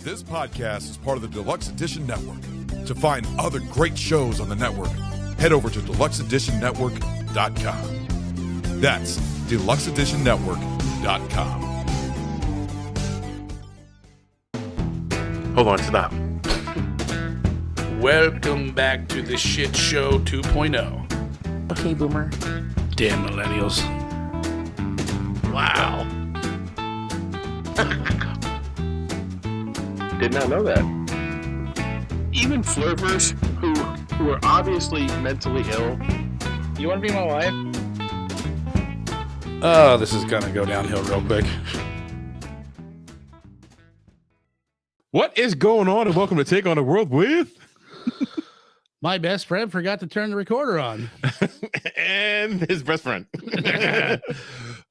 This podcast is part of the Deluxe Edition Network. To find other great shows on the network, head over to deluxeeditionnetwork.com. That's deluxeeditionnetwork.com. Hold on, stop. Welcome back to the Shit Show 2.0. Okay, Boomer. Damn millennials. Wow. Did not know that. Even flirters who are obviously mentally ill. You want to be my wife? Oh, this is gonna go downhill real quick. What is going on? And welcome to Take on the World with My best friend forgot to turn the recorder on. and his best friend.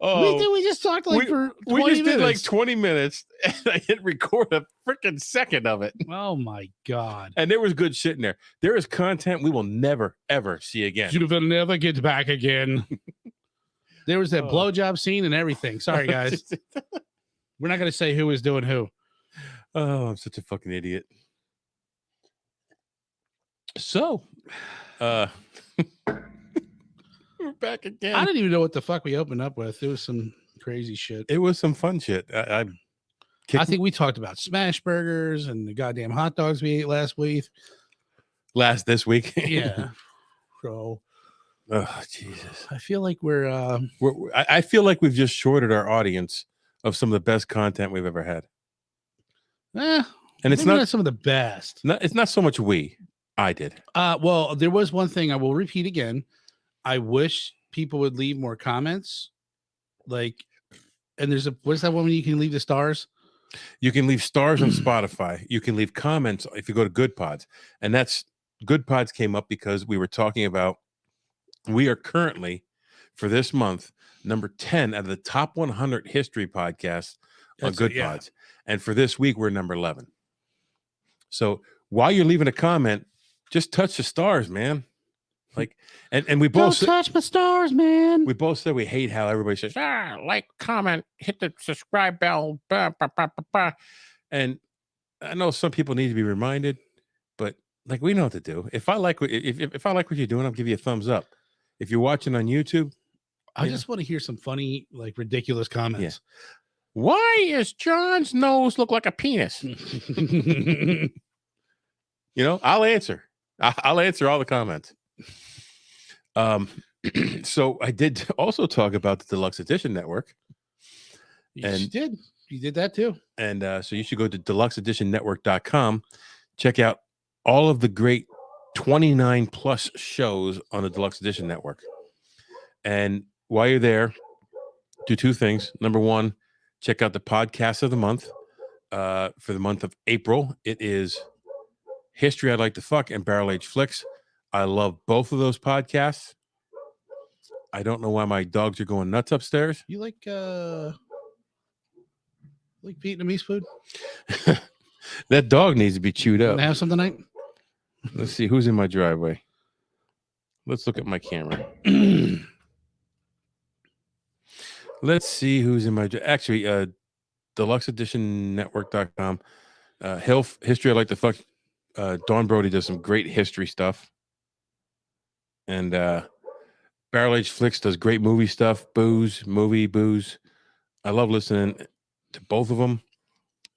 We just talked for 20 we just minutes. did like 20 minutes, and I didn't record a freaking second of it. Oh my god! And there was good shit in there. There is content we will never ever see again. You will never get back again. There was that blowjob scene and everything. Sorry, guys. We're not going to say who is doing who. Oh, I'm such a fucking idiot. So, we're back again. I didn't even know what the fuck we opened up with. It was some crazy shit. It was some fun shit. I think we talked about smash burgers and the goddamn hot dogs we ate last week. This week. Yeah. So, oh Jesus! I feel like I feel like we've just shorted our audience of some of the best content we've ever had. and it's not some of the best. It's not so much I did. Well, there was one thing I will repeat again. I wish people would leave more comments. And there's what is that one when you can leave the stars? You can leave stars on Spotify. You can leave comments if you go to Good Pods. And that's Good Pods came up because we were talking about we are currently for this month number 10 out of the top 100 history podcasts on Good Pods. And for this week we're number 11. So while you're leaving a comment, just touch the stars, man. And we both touch my stars, man. We both said we hate how everybody says, like, comment, hit the subscribe bell, bah, bah, bah, bah, bah. And I know some people need to be reminded, but we know what to do. If I like what you're doing, I'll give you a thumbs up. If you're watching on YouTube, I just want to hear some funny, ridiculous comments. Yeah. Why is John's nose look like a penis? I'll answer. I'll answer all the comments. So I did also talk about the Deluxe Edition Network. You did that too. And so you should go to deluxeeditionnetwork.com, check out all of the great 29 plus shows on the Deluxe Edition Network. And while you're there, do two things. Number one, check out the podcast of the month. For the month of April, it is History I'd Like to Fuck and Barrel Age Flicks. I love both of those podcasts. I don't know why my dogs are going nuts upstairs. You like Vietnamese food? That dog needs to be chewed up. Want to have some tonight? Let's see who's in my driveway. Let's look at my camera. Let's see who's in my actually deluxeeditionnetwork.com. History I'd Like to Fuck. Dawn Brody does some great history stuff. And Barrel Age Flicks does great movie stuff. Booze. I love listening to both of them.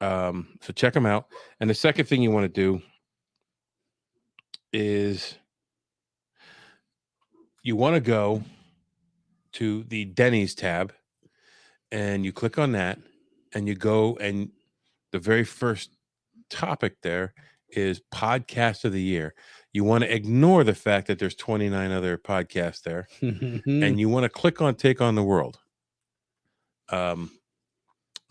So check them out. And the second thing you want to do is you want to go to the Denny's tab and you click on that and you go and the very first topic there is podcast of the year. You want to ignore the fact that there's 29 other podcasts there and you want to click on Take on the World.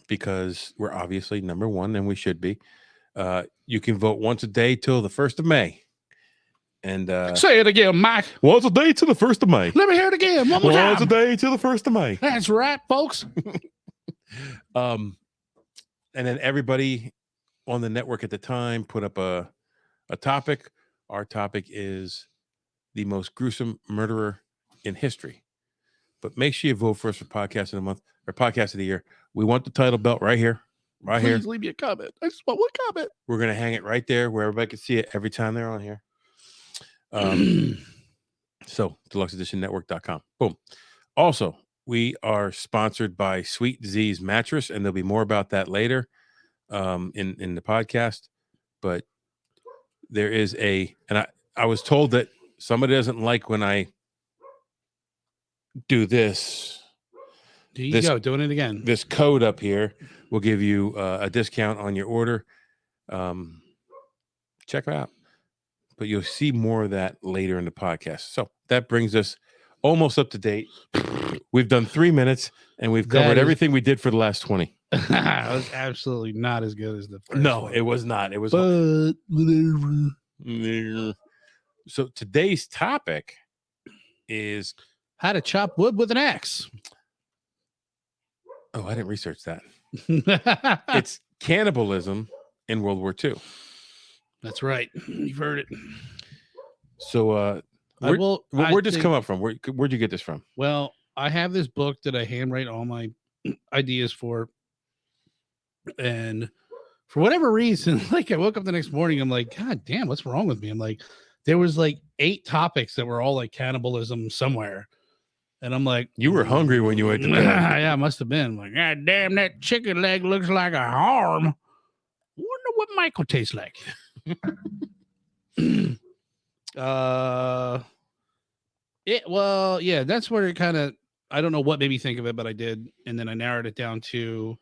Because we're obviously number one and we should be. You can vote once a day till the 1st of May. And say it again, Mike. Once a day till the 1st of May. Let me hear it again. One more time. Once a day till the 1st of May. That's right, folks. And then everybody on the network at the time put up a topic. Our topic is the most gruesome murderer in history. But make sure you vote for us for podcast of the month or podcast of the year. We want the title belt right here. Right here. Please leave me a comment. I just want one comment. We're gonna hang it right there where everybody can see it every time they're on here. So deluxeeditionnetwork.com. Boom. Also, we are sponsored by Sweet Z's Mattress, and there'll be more about that later in the podcast. But there is and I was told that somebody doesn't like when I do this. There you go, doing it again. This code up here will give you a discount on your order. Check it out. But you'll see more of that later in the podcast. So that brings us almost up to date. We've done 3 minutes and we've covered everything we did for the last 20. That was absolutely not as good as the first one. It was not. It was. But whatever. So today's topic is How to chop wood with an axe. I didn't research that. It's cannibalism in World War II. That's right. You've heard it. So where'd this come up from? Where'd you get this from? Well, I have this book that I handwrite all my ideas for. And for whatever reason, like I woke up the next morning, I'm like, God damn, what's wrong with me? I'm like, there was like 8 topics that were all like cannibalism somewhere. And I'm like, you were hungry when you went to bed. Yeah, I must have been. I'm like, God damn, that chicken leg looks like a arm. Wonder what Michael tastes like. Yeah, that's where it kind of, I don't know what made me think of it, but I did. And then I narrowed it down to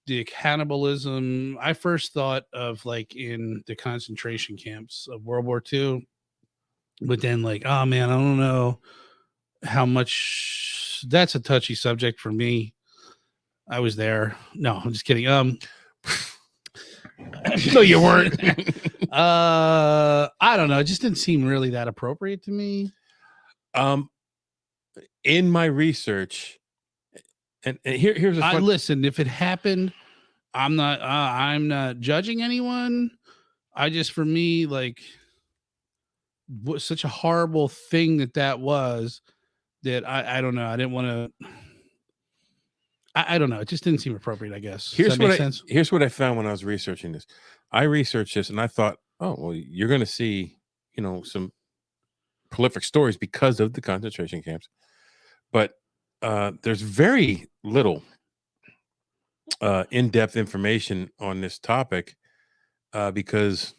the cannibalism. I first thought of like in the concentration camps of World War II, but then like, oh man, I don't know how much. That's a touchy subject for me. I was there. No, I'm just kidding. No, you weren't. I don't know. It just didn't seem really that appropriate to me. In my research, and here's a listen. If it happened, I'm not judging anyone. I just, for me, like, was such a horrible thing that was that I don't know. I didn't want to. I don't know. It just didn't seem appropriate, I guess. Here's what I found when I was researching this. I researched this and I thought, oh, well, you're going to see, some prolific stories because of the concentration camps. But there's very little in-depth information on this topic because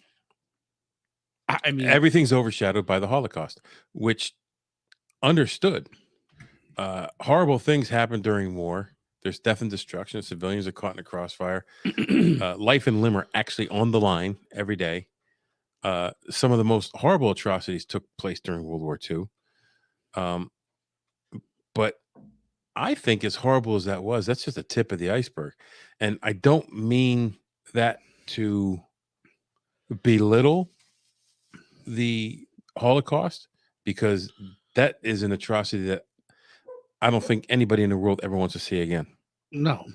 I mean, everything's overshadowed by the Holocaust, which understood. Horrible things happen during war. There's death and destruction. Civilians are caught in a crossfire. Life and limb are actually on the line every day. Some of the most horrible atrocities took place during World War II. But I think as horrible as that was, that's just the tip of the iceberg. And I don't mean that to belittle the Holocaust, because that is an atrocity that I don't think anybody in the world ever wants to see again. No.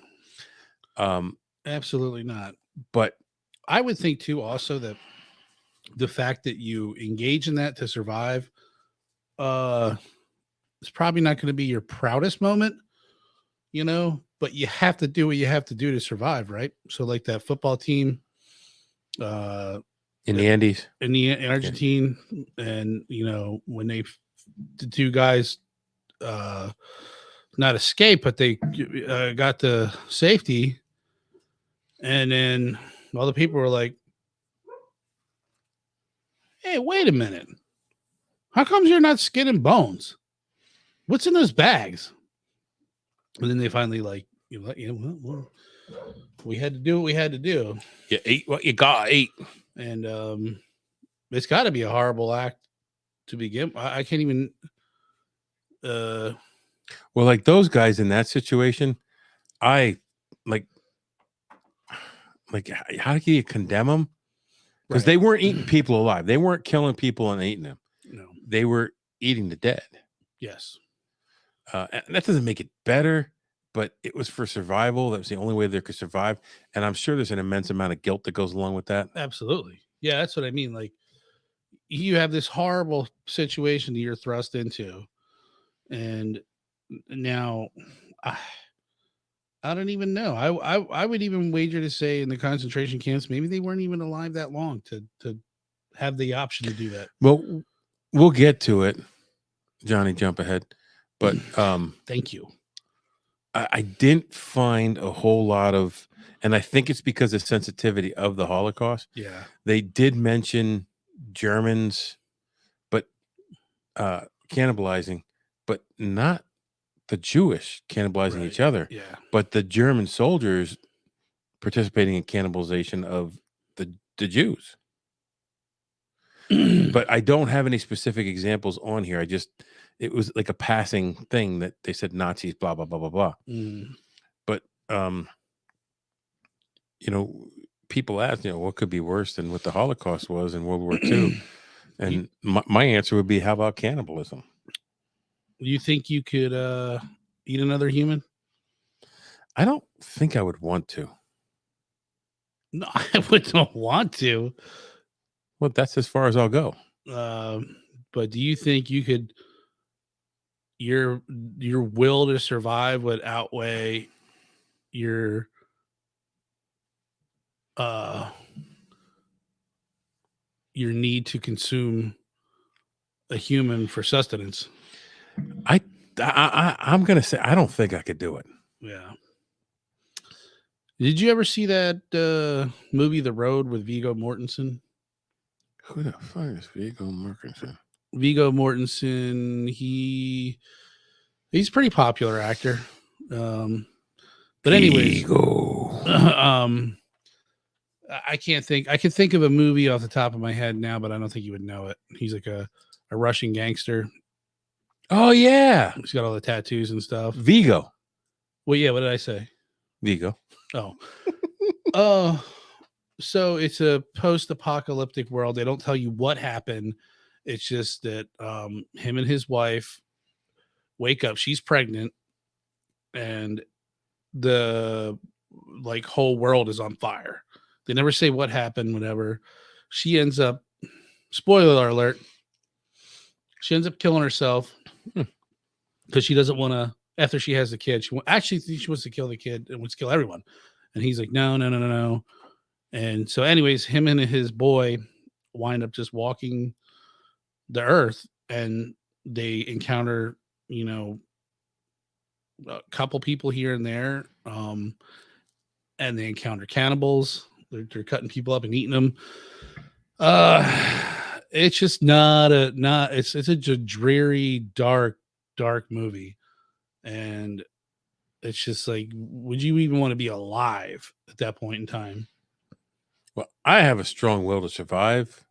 Absolutely not. But I would think too also that the fact that you engage in that to survive it's probably not going to be your proudest moment, but you have to do what you have to do to survive, right? So like that football team in the Andes, in Argentina, and when the 2 guys not escape, but they got to safety, and then all the people were like, hey, wait a minute, how comes you're not skin and bones? What's in those bags? And then they finally well, we had to do what we had to do. You ate what you got to eat. And it's got to be a horrible act to begin. I can't even. Well, like those guys in that situation, I like how do you condemn them? Because they weren't eating people alive. They weren't killing people and eating them. No, they were eating the dead. Yes. And that doesn't make it better, but it was for survival. That was the only way they could survive. And I'm sure there's an immense amount of guilt that goes along with that. Absolutely. Yeah, that's what I mean. Like, you have this horrible situation that you're thrust into. And now I don't even know. I would even wager to say in the concentration camps, maybe they weren't even alive that long to have the option to do that. Well, we'll get to it, Johnny. Jump ahead, but Thank you. I didn't find a whole lot of, and I think it's because of sensitivity of the Holocaust. Yeah. They did mention Germans, but cannibalizing, but not the Jewish cannibalizing each other, Yeah. but the German soldiers participating in cannibalization of the Jews. But I don't have any specific examples on here. It was like a passing thing that they said Nazis, blah, blah, blah, blah, blah. But, people ask, what could be worse than what the Holocaust was in World War II? And my answer would be, how about cannibalism? You think you could eat another human? I don't think I would want to. No, I wouldn't want to. Well, that's as far as I'll go. But do you think you could? Your will to survive would outweigh your need to consume a human for sustenance. I'm gonna say I don't think I could do it. Yeah. Did you ever see that movie The Road with Viggo Mortensen? Who the fuck is Viggo Mortensen? Viggo Mortensen, he's a pretty popular actor. But anyways, I can't think. I can think of a movie off the top of my head now, but I don't think you would know it. He's like a Russian gangster. Oh yeah, he's got all the tattoos and stuff. Viggo. Well, yeah. What did I say? Viggo. Oh, so it's a post-apocalyptic world. They don't tell you what happened. It's just that him and his wife wake up. She's pregnant, and the whole world is on fire. They never say what happened, whatever. She ends up, spoiler alert, she ends up killing herself because she doesn't want to, after she has the kid, she wants to kill the kid and wants to kill everyone. And he's like, no. And so anyways, him and his boy wind up just walking the earth, and they encounter, a couple people here and there. And they encounter cannibals. They're cutting people up and eating them. It's just it's a dreary, dark movie. And it's just like, would you even want to be alive at that point in time? Well, I have a strong will to survive,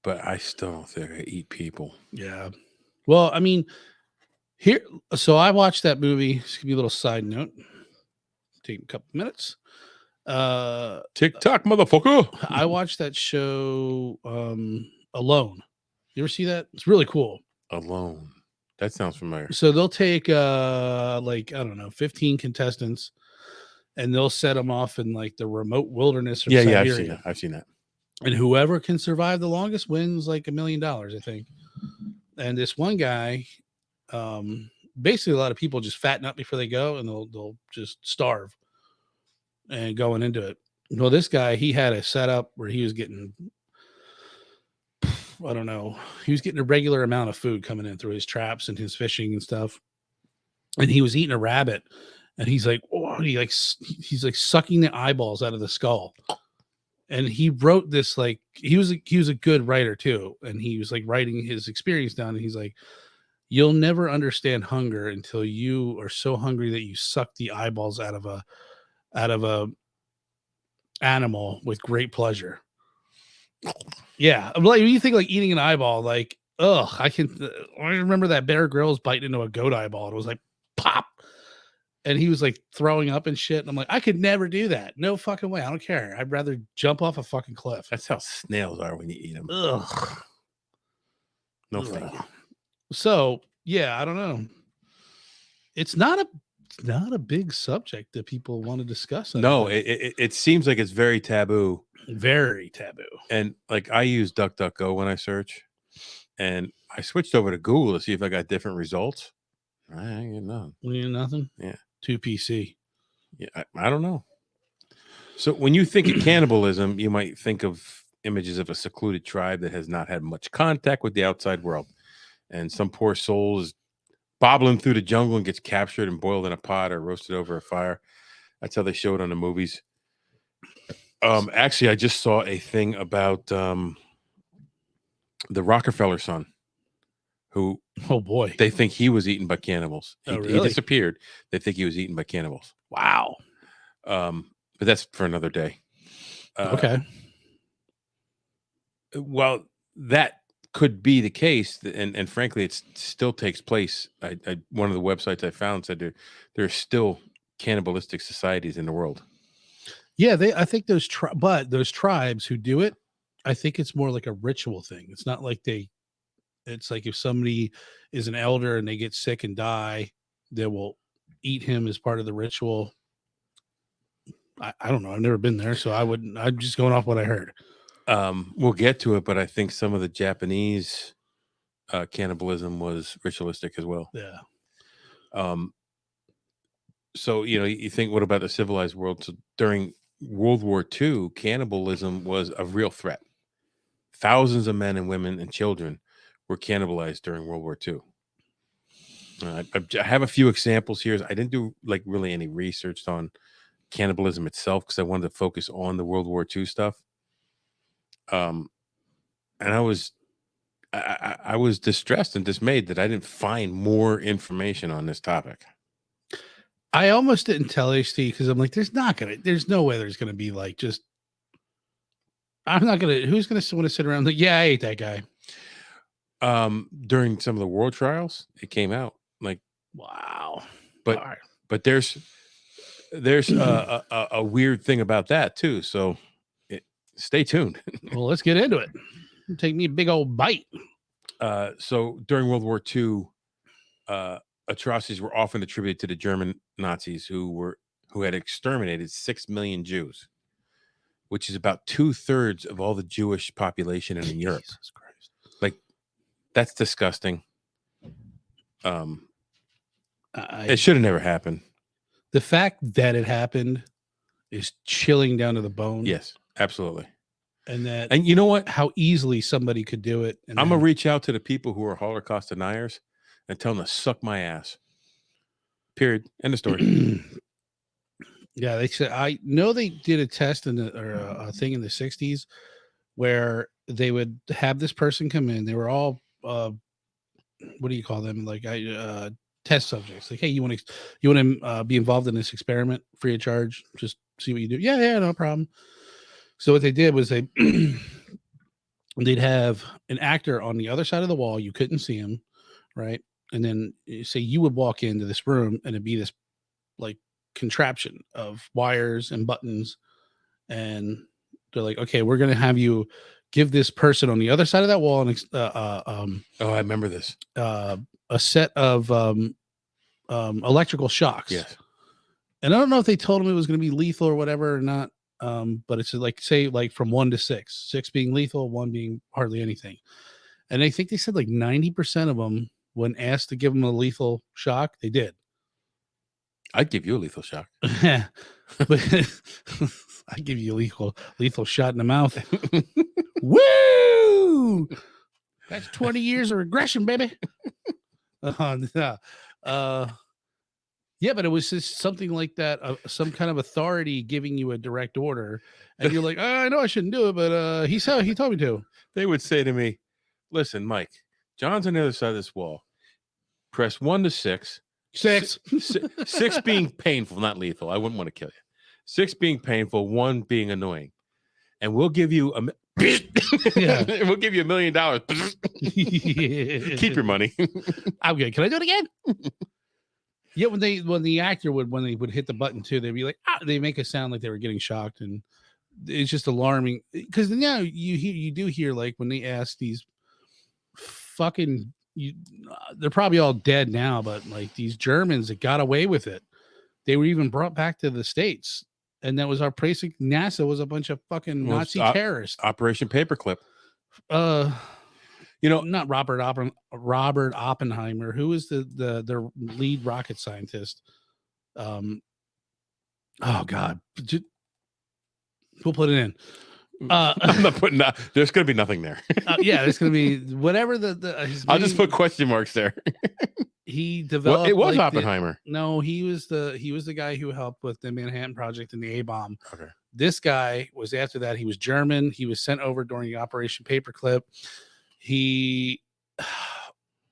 but I still don't think I eat people. Yeah. Well, I mean, so I watched that movie. This could be a little side note. Take a couple minutes. TikTok, motherfucker. I watched that show Alone. You ever see that? It's really cool. Alone. That sounds familiar. So they'll take 15 contestants, and they'll set them off in the remote wilderness of Siberia. Yeah, I've seen that. And whoever can survive the longest wins $1 million, I think. And this one guy, basically a lot of people just fatten up before they go, and they'll just starve and going into it. Well, this guy, he had a setup where he was getting, I don't know, he was getting a regular amount of food coming in through his traps and his fishing and stuff. And he was eating a rabbit, and he's like, he's sucking the eyeballs out of the skull. And he wrote this, he was a good writer too. And he was writing his experience down, and he's like, you'll never understand hunger until you are so hungry that you suck the eyeballs out of a animal with great pleasure. Yeah. You think eating an eyeball, I remember that Bear Grylls biting into a goat eyeball. It was like pop. And he was throwing up and shit. And I'm like, I could never do that. No fucking way. I don't care. I'd rather jump off a fucking cliff. That's how snails are when you eat them. Ugh. No thank you. So yeah, I don't know. It's not a big subject that people want to discuss. No, it seems like it's very taboo. Very taboo. And I use DuckDuckGo when I search, and I switched over to Google to see if I got different results. I ain't get none. You get nothing? Yeah. too PC. Yeah, I don't know. So when you think of cannibalism, you might think of images of a secluded tribe that has not had much contact with the outside world, and some poor soul is bobbling through the jungle and gets captured and boiled in a pot or roasted over a fire. That's how they show it on the movies. Actually, I just saw a thing about the Rockefeller son, who Oh boy. they think he was eaten by cannibals. Oh, He really? disappeared. They think he was eaten by cannibals. Wow. But that's for another day. Okay. Well, that could be the case, and frankly, it still takes place. One of the websites I found said there are still cannibalistic societies in the world. Yeah, I think those tribes who do it, I think it's more like a ritual thing. It's not like it's like if somebody is an elder and they get sick and die, they will eat him as part of the ritual. I don't know. I've never been there, so I'm just going off what I heard. We'll get to it, but I think some of the Japanese cannibalism was ritualistic as well. Yeah. So, you think, what about the civilized world? So during World War II, cannibalism was a real threat. Thousands of men and women and children were cannibalized during World War II. I have a few examples here. I didn't do really any research on cannibalism itself because I wanted to focus on the World War II stuff. And I was distressed and dismayed that I didn't find more information on this topic. I almost didn't tell HT because I'm like, there's no way there's gonna be who's gonna want to sit around like, yeah, I ate that guy. During some of the war trials, it came out wow. But right. But there's a weird thing about that too. So stay tuned. Well, let's get into it. Take me a big old bite. So during World War II, atrocities were often attributed to the German Nazis who had exterminated 6 million Jews, which is about 2/3 of all the Jewish population in Europe. Jesus Christ. That's disgusting. It should have never happened. The fact that it happened is chilling down to the bone. Yes, absolutely. And you know what? How easily somebody could do it. I'm going to reach out to the people who are Holocaust deniers and tell them to suck my ass. Period. End of story. Yeah, they said, I know they did a test a thing in the 60s where they would have this person come in. They were all, what do you call them? Test subjects. Like, hey, you want to be involved in this experiment free of charge? Just see what you do. Yeah, no problem. So what they did was they'd have an actor on the other side of the wall. You couldn't see him, right? And then say you would walk into this room and it'd be this contraption of wires and buttons, and they're like, okay, we're gonna have you give this person on the other side of that wall I remember this. A set of electrical shocks. Yes. And I don't know if they told him it was going to be lethal or whatever or not. But it's say from 1 to 6, 6 being lethal, 1 being hardly anything. And I think they said 90% of them, when asked to give them a lethal shock, they did. I'd give you a lethal shock. But I'd give you a lethal shot in the mouth. Woo! That's 20 years of regression, baby. Yeah, but it was just something like that, some kind of authority giving you a direct order, and you're like, I know I shouldn't do it, but he told me to. They would say to me, listen, Mike, John's on the other side of this wall. Press 1 to 6. 6. 6 being painful, not lethal. I wouldn't want to kill you. 6 being painful, 1 being annoying. And we'll give you we'll give you $1 million. Keep your money. I'm good. Can I do it again? Yeah, when they would hit the button too, they'd be like, they make a sound like they were getting shocked, and it's just alarming because now you do hear when they ask these fucking they're probably all dead now, but these Germans that got away with it, they were even brought back to the States, and that was our basic NASA was a bunch of fucking Nazi terrorists. Operation Paperclip. Not Robert Oppenheimer. Who is the lead rocket scientist? Oh God, we'll put it in. I'm not putting that. There's going to be nothing there. Yeah, there's gonna be whatever I'll just put question marks there. He Well, developed. it was like, Oppenheimer. No, he was the guy who helped with the Manhattan Project and the A-bomb. Okay. This guy was after that. He was German. He was sent over during Operation Paperclip. He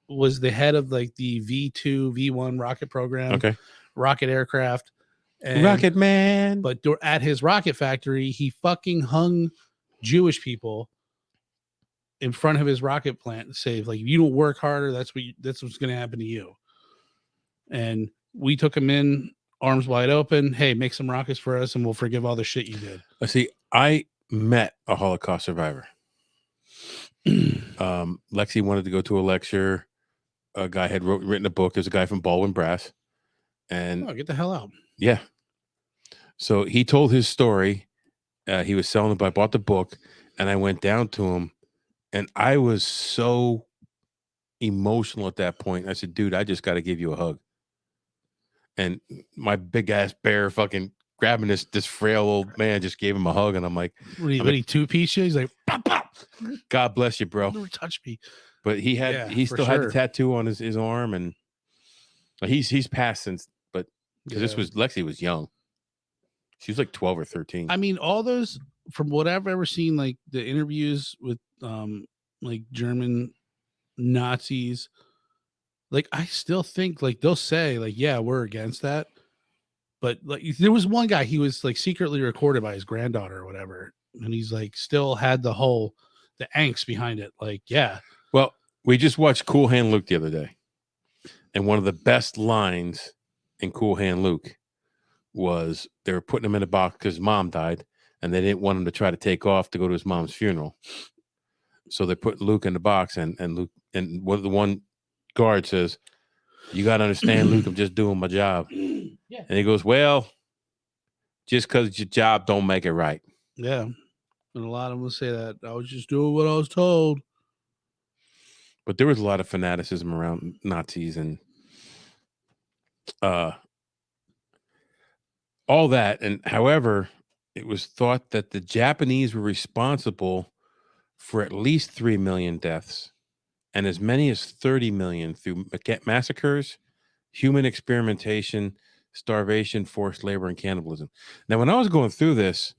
was the head of like the V2, V1 rocket program. Okay. Rocket aircraft. And, Rocket Man. But at his rocket factory, he fucking hung Jewish people in front of his rocket plant to say, like, if you don't work harder, that's what's going to happen to you. And we took him in, arms wide open. Hey, make some rockets for us, and we'll forgive all the shit you did. See, I met a Holocaust survivor. Lexi wanted to go to a lecture. A guy had written a book. There's a guy from Baldwin Brass, and get the hell out. Yeah. So he told his story. He was selling it, but I bought the book, and I went down to him, and I was so emotional at that point. I said, dude, I just got to give you a hug. And my big ass bear fucking grabbing this frail old man just gave him a hug. And I'm like, what he two-piece you? He's like, pop, pop. God bless you, bro. Never touch me. But he still had the tattoo on his arm, and he's passed since, but because this was Lexi was young. She was like 12 or 13. I mean, all those, from what I've ever seen, like the interviews with like German Nazis, like I still think like they'll say like, yeah, we're against that. But like there was one guy, he was like secretly recorded by his granddaughter or whatever. And he's like still had the angst behind it. Like, yeah. Well, we just watched Cool Hand Luke the other day. And one of the best lines in Cool Hand Luke was they were putting him in a box because his mom died, and they didn't want him to try to take off to go to his mom's funeral. So they put Luke in the box, and Luke, and one guard says, "You got to understand, Luke, I'm just doing my job." Yeah. And he goes, "Well, just because your job don't make it right." Yeah. And a lot of them will say that I was just doing what I was told. But there was a lot of fanaticism around Nazis and all that. And however, it was thought that the Japanese were responsible for at least 3 million deaths and as many as 30 million through massacres, human experimentation, starvation, forced labor, and cannibalism. Now, when I was going through this,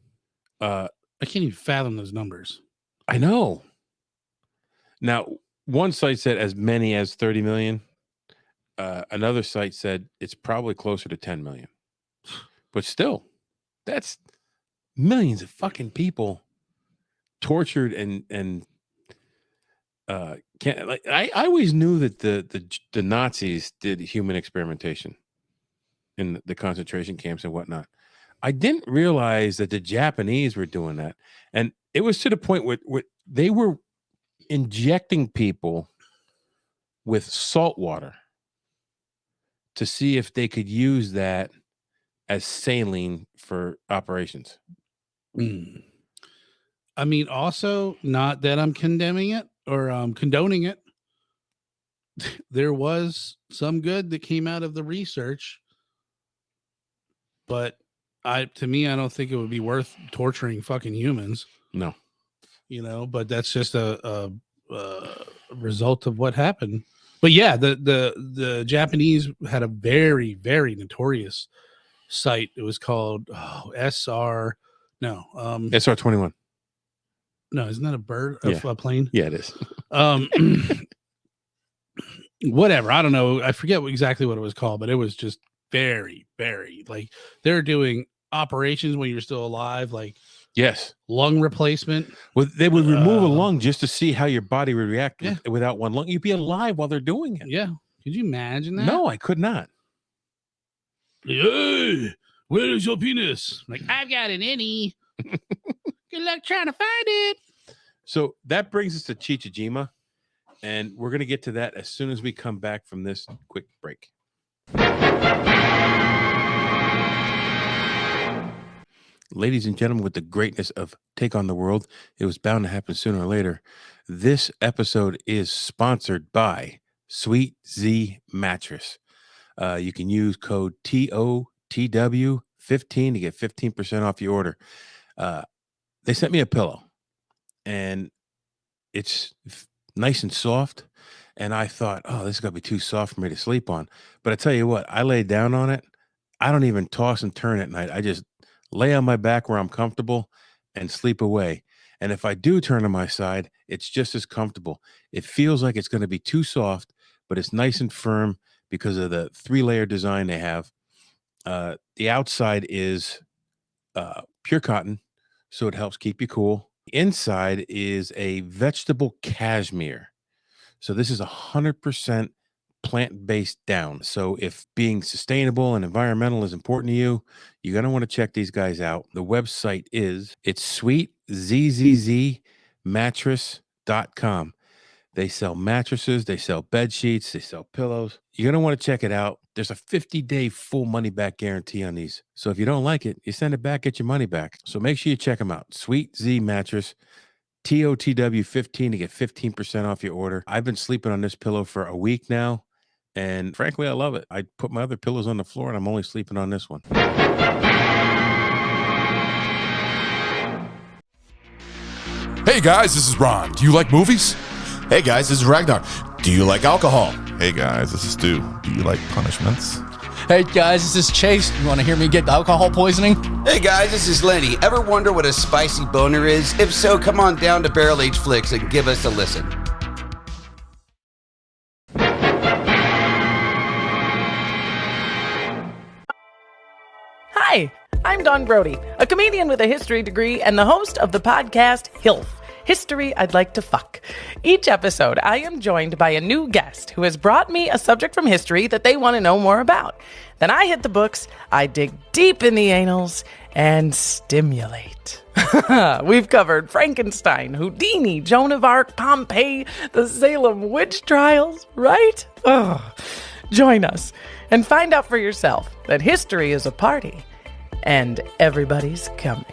I can't even fathom those numbers. I know. Now, one site said as many as 30 million. Another site said it's probably closer to 10 million. But still, that's millions of fucking people tortured and can't, like I always knew that the Nazis did human experimentation in the concentration camps and whatnot. I didn't realize that the Japanese were doing that, and it was to the point where they were injecting people with salt water to see if they could use that as saline for operations. I mean, also, not that I'm condemning it or condoning it. There was some good that came out of the research, but to me, I don't think it would be worth torturing fucking humans. No, but that's just a result of what happened. But yeah, the Japanese had a very, very notorious site. It was called SR-21. No, isn't that a bird? A plane? Yeah, it is. Whatever. I don't know. I forget exactly what it was called, but it was just very, very like they're doing operations when you're still alive, like yes, lung replacement. Well, they would remove a lung just to see how your body would react without one lung. You'd be alive while they're doing it. Yeah. Could you imagine that? No, I could not. Hey, where is your penis? Like, I've got an innie. Good luck trying to find it. So that brings us to Chichijima, and we're going to get to that as soon as we come back from this quick break. Ladies and gentlemen, with the greatness of Take on the World, it was bound to happen sooner or later. This episode is sponsored by Sweet Z Mattress. You can use code TOTW TOTW15 to get 15% off your order. They sent me a pillow, and it's nice and soft. And I thought, oh, this is going to be too soft for me to sleep on. But I tell you what, I lay down on it. I don't even toss and turn at night. I just lay on my back where I'm comfortable and sleep away. And if I do turn on my side, it's just as comfortable. It feels like it's going to be too soft, but it's nice and firm because of the 3-layer design they have. The outside is pure cotton, so it helps keep you cool. The inside is a vegetable cashmere. So this is 100% plant-based down. So if being sustainable and environmental is important to you, you're going to want to check these guys out. The website is sweetzzzmattress.com. They sell mattresses, they sell bed sheets, they sell pillows. You're going to want to check it out. There's a 50-day full money-back guarantee on these. So if you don't like it, you send it back, get your money back. So make sure you check them out. Sweet Z Mattress. TOTW15 to get 15% off your order. I've been sleeping on this pillow for a week now, and frankly, I love it. I put my other pillows on the floor, and I'm only sleeping on this one. Hey guys, this is Ron. Do you like movies? Hey guys, this is Ragnar. Do you like alcohol? Hey guys, this is Stu. Do you like punishments? Hey guys, this is Chase. You want to hear me get alcohol poisoning? Hey guys, this is Lenny. Ever wonder what a spicy boner is? If so, come on down to Barrel Age Flicks and give us a listen. Hi, I'm Dawn Brody, a comedian with a history degree and the host of the podcast HILF, History I'd Like to Fuck. Each episode, I am joined by a new guest who has brought me a subject from history that they want to know more about. Then I hit the books, I dig deep in the annals, and stimulate. We've covered Frankenstein, Houdini, Joan of Arc, Pompeii, the Salem witch trials, right? Ugh. Join us and find out for yourself that history is a party and everybody's coming.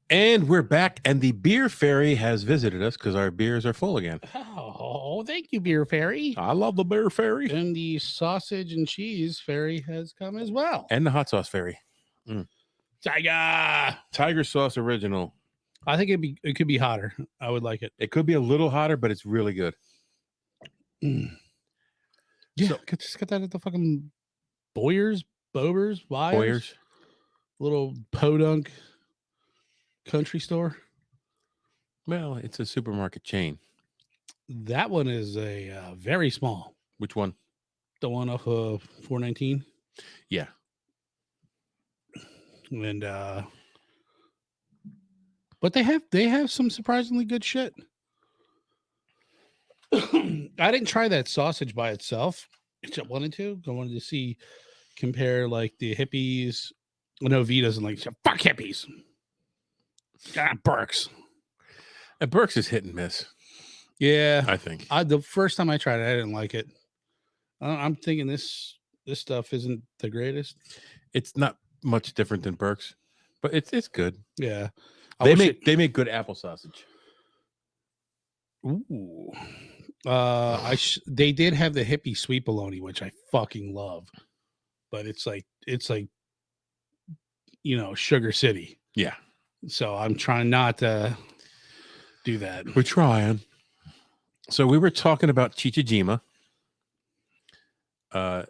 And we're back, and the beer fairy has visited us because our beers are full again. Oh, thank you, Beer Fairy. I love the beer fairy. And the sausage and cheese fairy has come as well. And the hot sauce fairy. Tiger sauce original. I think it could be hotter. I would like it. It could be a little hotter, but it's really good. Yeah, just get that at the fucking Bowers, Boyers. Little podunk country store. Well, it's a supermarket chain. That one is a very small. Which one? The one off of 419. Yeah. And but they have some surprisingly good shit. I didn't try that sausage by itself, which I wanted to. I wanted to compare like the hippies. I know V doesn't like fuck hippies. Burke's. And Burke's is hit and miss. Yeah, I think. The first time I tried it, I didn't like it. I'm thinking this stuff isn't the greatest. It's not much different than Burke's, but it's good. Yeah, They make good apple sausage. Ooh. They did have the hippie sweet bologna, which I fucking love, but it's like Sugar City. Yeah. So I'm trying not to do that. We're trying. So we were talking about Chichijima. The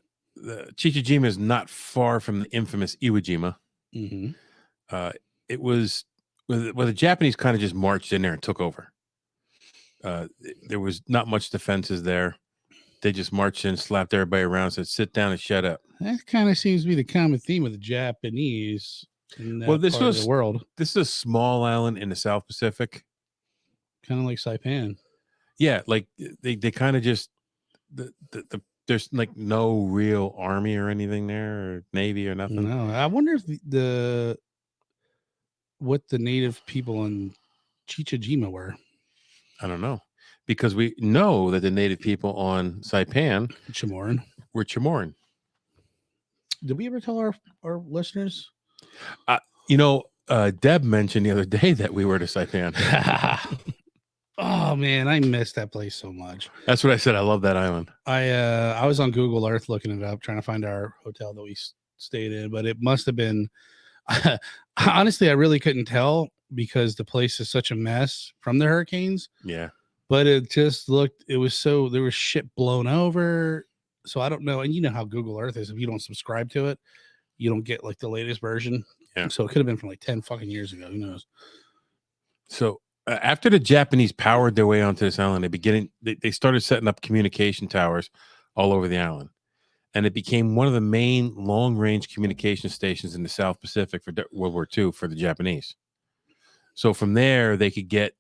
Chichijima is not far from the infamous Iwo Jima. Mm-hmm. It was the Japanese kind of just marched in there and took over. There was not much defenses there. They just marched in, slapped everybody around, said, "Sit down and shut up." That kind of seems to be the common theme of the Japanese. This was the world. This is a small island in the South Pacific, kind of like Saipan. Yeah, like they kind of just there's like no real army or anything there, or navy or nothing. No, I wonder if what the native people in Chichijima were. I don't know, because we know that the native people on Saipan were Chamorro. Did we ever tell our listeners? Deb mentioned the other day that we were to Saipan. Oh man, I miss that place so much. That's what I said. I love that island. I was on Google Earth looking it up, trying to find our hotel that we stayed in, but it must have been. Honestly, I really couldn't tell because the place is such a mess from the hurricanes. Yeah. But it just looked. It was so there was shit blown over. So I don't know. And you know how Google Earth is. If you don't subscribe to it, you don't get like the latest version. Yeah. So it could have been from like 10 fucking years ago. Who knows? So after the Japanese powered their way onto this island, they started setting up communication towers all over the island. And it became one of the main long-range communication stations in the South Pacific for World War II for the Japanese. So from there, they could get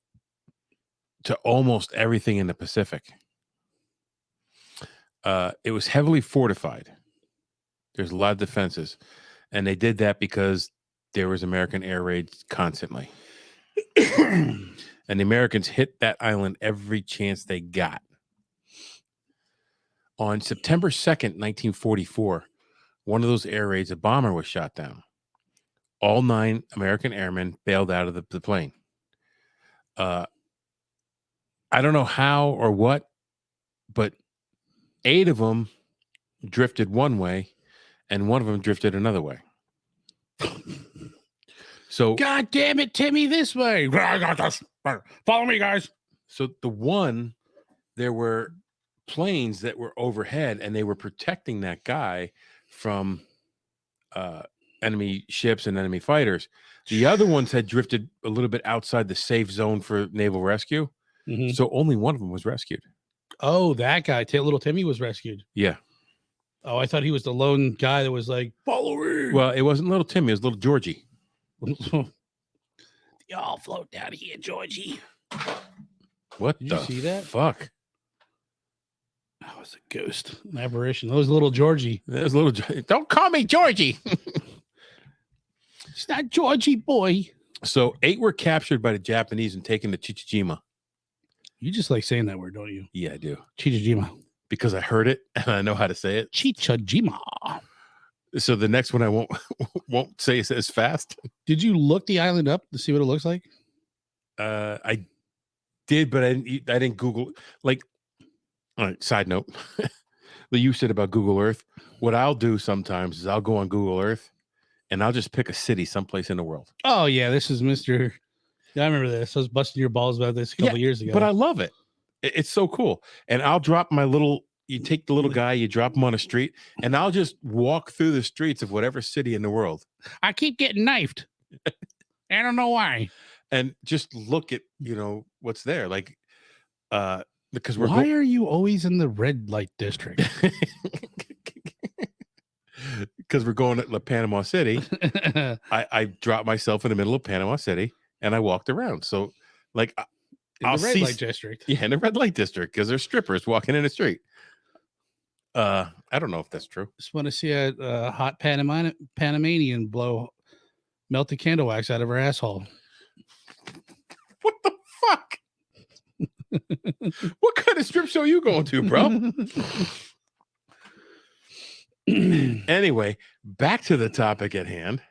to almost everything in the Pacific. It was heavily fortified. There's a lot of defenses. And they did that because there was American air raids constantly. And the Americans hit that island every chance they got. On September 2nd, 1944, one of those air raids, a bomber was shot down. All 9 American airmen bailed out of the plane. I don't know how or what, but 8 of them drifted one way and one of them drifted another way. So, God damn it, Timmy, this way. I got this. Follow me, guys. So there were planes that were overhead and they were protecting that guy from enemy ships and enemy fighters. The other ones had drifted a little bit outside the safe zone for naval rescue. Mm-hmm. So only one of them was rescued. Oh, that guy, little Timmy was rescued. Yeah. Oh, I thought he was the lone guy that was like, follow me. Well, it wasn't little Timmy, it was little Georgie. Y'all float down here, Georgie. What Did the you see that? fuck? That was a ghost, an apparition. That was little Georgie. There's little. Don't call me Georgie. It's not Georgie, boy. So 8 were captured by the Japanese and taken to Chichijima. You just like saying that word, don't you? Yeah, I do. Chichijima. Because I heard it and I know how to say it. Chichijima. So the next one I won't say it as fast. Did you look the island up to see what it looks like? I did, but I didn't Google. Like, all right, side note. That you said about Google Earth. What I'll do sometimes is I'll go on Google Earth and I'll just pick a city someplace in the world. Oh, yeah. This is Mr. Yeah, I remember this. I was busting your balls about this a couple years ago. But I love it. It's so cool. And I'll drop my little, you take the little guy, you drop him on a street, and I'll just walk through the streets of whatever city in the world. I keep getting knifed. I don't know why. And just look at, what's there. Like, because why are you always in the red light district? Because we're going to Panama City. I dropped myself in the middle of Panama City and I walked around. So, like, in the red light district. Yeah, in the red light district, because there's strippers walking in the street. I don't know if that's true. Just want to see a hot Panamanian blow melted candle wax out of her asshole. What the fuck? What kind of strip show are you going to, bro? Anyway, back to the topic at hand.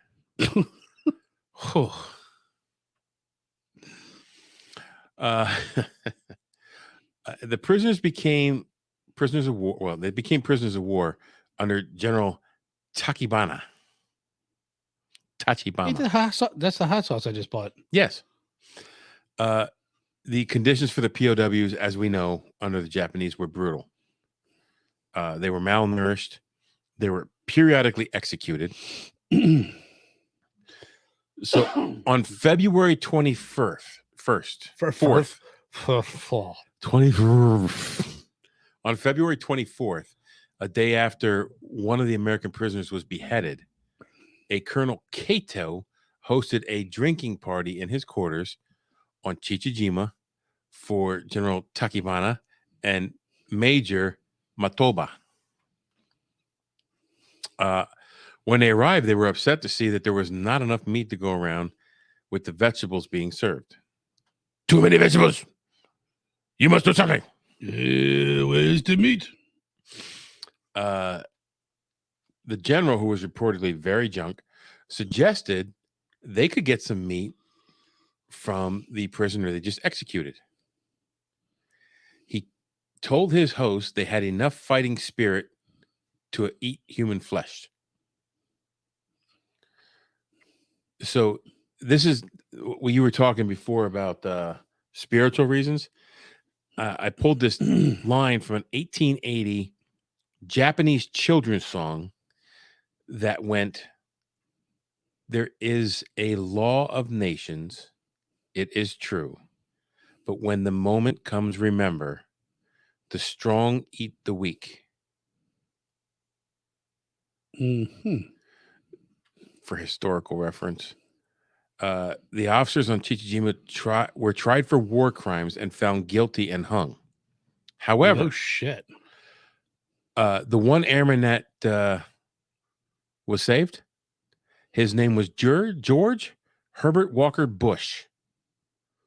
The prisoners became prisoners of war. Well, they became prisoners of war under General Tachibana. That's the hot sauce I just bought. Yes. The conditions for the POWs, as we know, under the Japanese were brutal. They were malnourished. They were periodically executed. So on February 21st, on February 24th, a day after one of the American prisoners was beheaded, a Colonel Kato hosted a drinking party in his quarters on Chichijima for General Tachibana and Major Matoba. When they arrived, they were upset to see that there was not enough meat to go around with the vegetables being served. Too many vegetables. You must do something. Where's the meat? The general, who was reportedly very drunk, suggested they could get some meat from the prisoner they just executed. told his host they had enough fighting spirit to eat human flesh. So this is what you were talking before about spiritual reasons. I pulled this line from an 1880 Japanese children's song that went, "There is a law of nations, it is true, but when the moment comes, remember, the strong eat the weak." For historical reference, the officers on Chichijima were tried for war crimes and found guilty and hung. However, oh shit. The one airman that was saved, his name was George Herbert Walker Bush,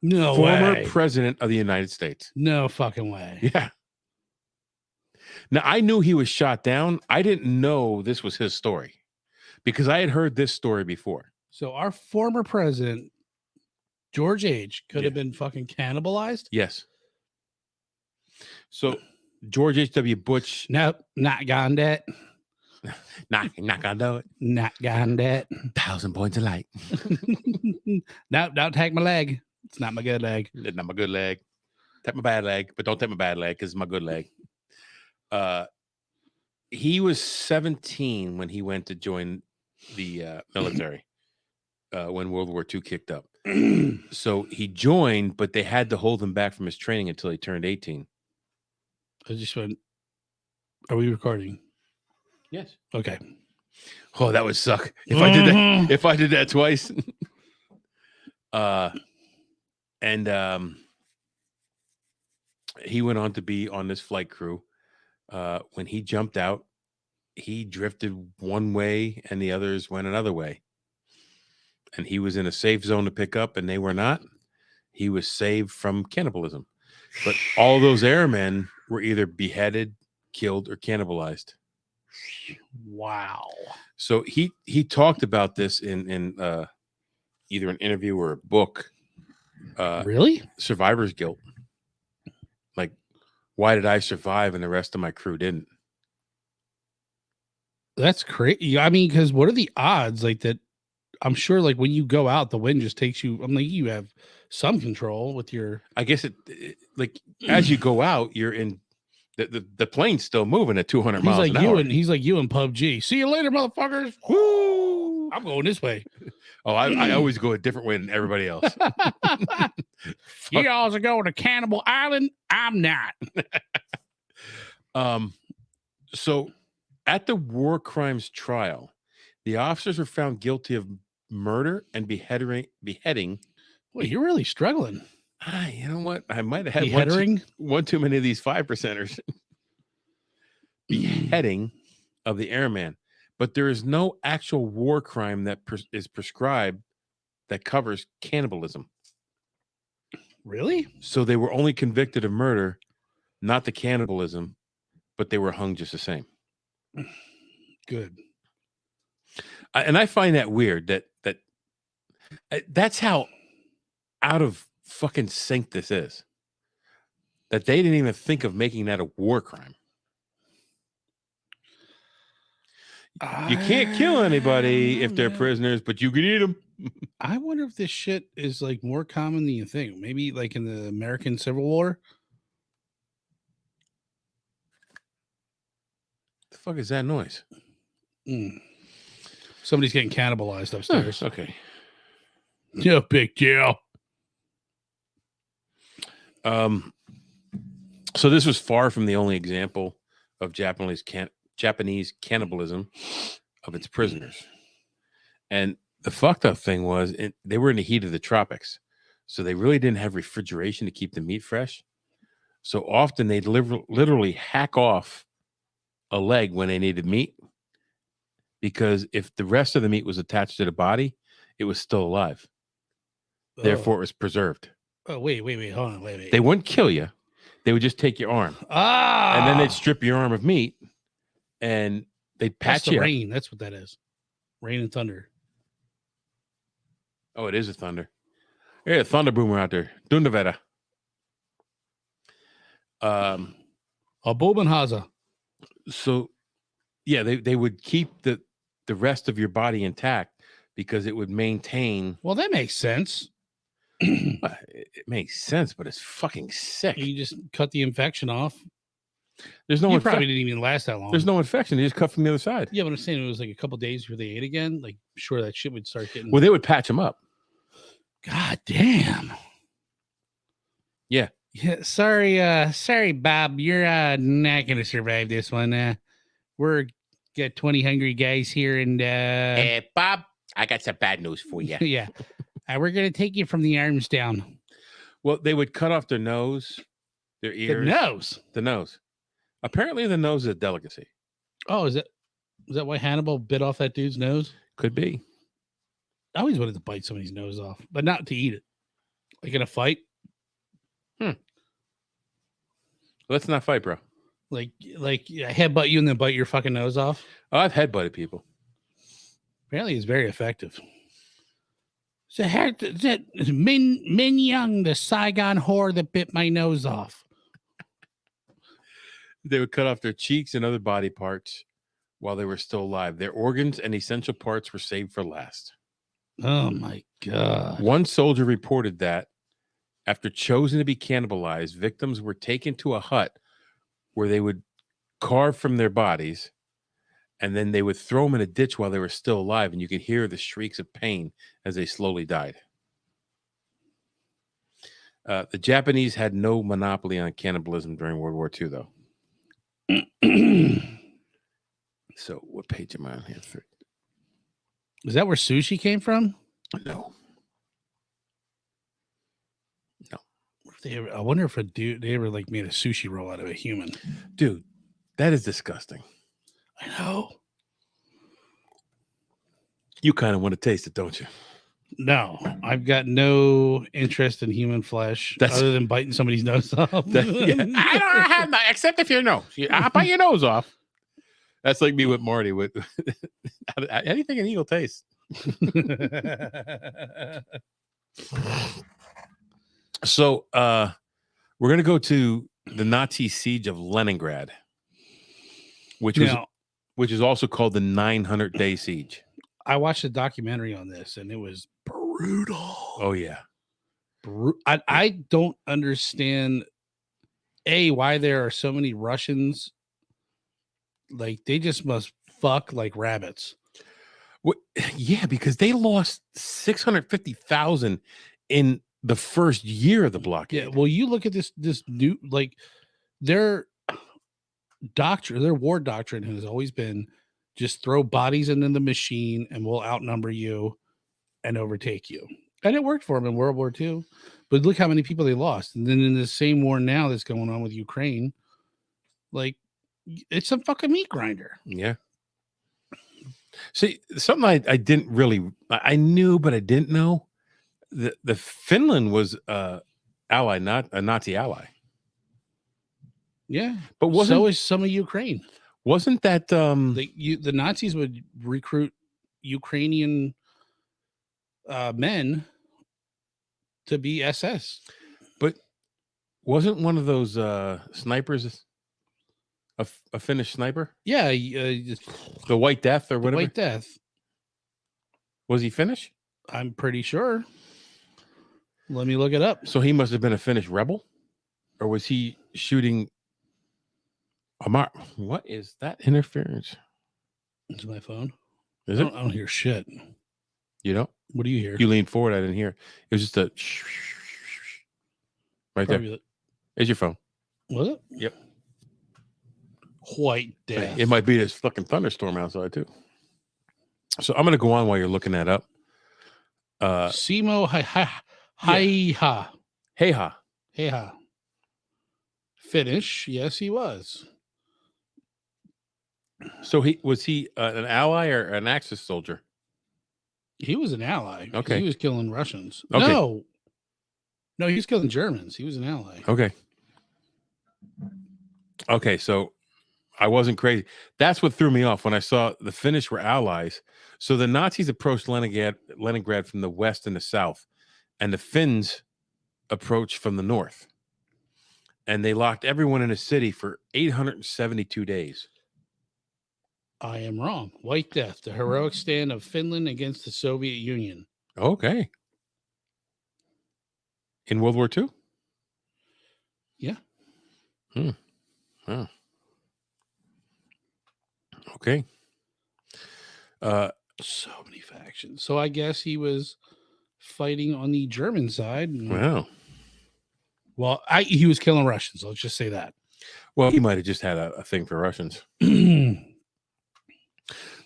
No former way. president of the United States. No fucking way. Yeah. Now, I knew he was shot down. I didn't know this was his story because I had heard this story before. So our former president, George H., could have been fucking cannibalized? Yes. So George H.W. Bush. Nope, not gone that. Not gonna do it. Not gone that. 1,000 points of light. Nope, don't take my leg. It's not my good leg. It's not my good leg. Take my bad leg, but don't take my bad leg because it's my good leg. He was 17 when he went to join the military when World War II kicked up. So he joined, but they had to hold him back from his training until he turned 18. I just went, are we recording? Yes. Okay. Oh, that would suck if I did that. If I did that twice. He went on to be on this flight crew. When he jumped out, he drifted one way and the others went another way. And he was in a safe zone to pick up, and they were not. He was saved from cannibalism. But all those airmen were either beheaded, killed, or cannibalized. Wow. So he talked about this in either an interview or a book. Really? Survivor's guilt. Like, why did I survive and the rest of my crew didn't? That's crazy. I mean, because what are the odds like that? I'm sure like when you go out, the wind just takes you. I'm like, you have some control with your. I guess it like as you go out, you're in the plane's still moving at 200 miles like an hour. He's like you in PUBG. See you later, motherfuckers. Woo! I'm going this way. Oh, I always go a different way than everybody else. You guys are going to Cannibal Island. I'm not. So at the war crimes trial, the officers were found guilty of murder and beheading. Well, you're really struggling. You know what? I might have had one too many of these 5%ers. Beheading of the airman. But there is no actual war crime that is prescribed that covers cannibalism. Really? So they were only convicted of murder, not the cannibalism, but they were hung just the same. Good. And I find that weird that's how out of fucking sync this is. That they didn't even think of making that a war crime. You can't kill anybody if they're prisoners, but you can eat them. I wonder if this shit is like more common than you think. Maybe like in the American Civil War. The fuck is that noise? Somebody's getting cannibalized upstairs. Okay. No big deal. So this was far from the only example of Japanese cannibalism of its prisoners. And the fucked up thing was they were in the heat of the tropics. So they really didn't have refrigeration to keep the meat fresh. So often they'd literally hack off a leg when they needed meat, because if the rest of the meat was attached to the body, it was still alive. Therefore, it was preserved. Oh, wait. Hold on. Wait. They wouldn't kill you. They would just take your arm. And then they'd strip your arm of meat and they'd patch you. Rain. That's what that is. Rain and thunder. Oh, it is a thunder. Yeah, thunder boomer out there. Dundavetta. A Bobenhauser. So, yeah, they would keep the rest of your body intact because it would maintain. Well, that makes sense. It makes sense, but it's fucking sick. You just cut the infection off. There's no. You probably didn't even last that long. There's no infection. They just cut from the other side. Yeah, but I'm saying it was like a couple days before they ate again. Like, sure, that shit would start getting. Well, they would patch them up. God damn. Yeah. Yeah. Sorry, Bob. You're not gonna survive this one. We're got 20 hungry guys here, and Hey, Bob, I got some bad news for you. yeah, we're gonna take you from the arms down. Well, they would cut off their nose, their ears, the nose. Apparently, the nose is a delicacy. Oh, is that why Hannibal bit off that dude's nose? Could be. I always wanted to bite somebody's nose off, but not to eat it. Like in a fight. Let's not fight, bro. Like I headbutt you and then bite your fucking nose off. Oh, I've headbutted people. Apparently, it's very effective. So that Min Young, the Saigon whore that bit my nose off. They would cut off their cheeks and other body parts while they were still alive. Their organs and essential parts were saved for last. Oh my God. One soldier reported that after choosing to be cannibalized, victims were taken to a hut where they would carve from their bodies, and then they would throw them in a ditch while they were still alive, and you could hear the shrieks of pain as they slowly died. The Japanese had no monopoly on cannibalism during World War II, though. So, what page am I on here? Is that where sushi came from? No. I wonder if they ever like made a sushi roll out of a human. Dude, that is disgusting. I know. You kind of want to taste it, don't you? No, I've got no interest in human flesh other than biting somebody's nose off. I don't have that, except if your nose. I'll bite your nose off. That's like me with Marty with anything an eagle tastes. So we're gonna go to the Nazi siege of Leningrad, which is also called the 900-day siege. I watched a documentary on this, and it was brutal. Oh yeah, I don't understand why there are so many Russians. Like they just must fuck like rabbits. Yeah, because they lost 650,000 in the first year of the blockade. Yeah, well, you look at this new, like their doctrine, their war doctrine has always been just throw bodies into the machine and we'll outnumber you and overtake you. And it worked for them in World War II. But look how many people they lost. And then in the same war now that's going on with Ukraine, like it's a fucking meat grinder. Yeah. See, something I didn't really, I knew, but I didn't know. The Finland was ally, not a Nazi ally. Yeah, but so is some of Ukraine. Wasn't that the Nazis would recruit Ukrainian men to be SS? But wasn't one of those snipers a Finnish sniper? Yeah, the White Death or whatever. White Death. Was he Finnish? I'm pretty sure. Let me look it up. So he must have been a Finnish rebel, or was he shooting? What is that interference? It's my phone. Is it? I don't hear shit. You know? What do you hear? You leaned forward. I didn't hear. It was just a right Probably there. Is your phone? Was it? Yep. White Death. It might be this fucking thunderstorm outside too. So I'm going to go on while you're looking that up. Simo Heiha. Heiha. Finnish. Yes, he was. So was he an ally or an Axis soldier? He was an ally. Okay. He was killing Russians. Okay. No, he was killing Germans. He was an ally. Okay, so I wasn't crazy. That's what threw me off when I saw the Finnish were allies. So the Nazis approached Leningrad from the west and the south, and the Finns approached from the north. and they locked everyone in a city for 872 days. I am wrong. White Death, the heroic stand of Finland against the Soviet Union. Okay. In World War II? Yeah. Oh. Okay. So many factions. So I guess he was fighting on the German side. Wow. Well, he was killing Russians. Let's just say that. Well, he might have just had a thing for Russians.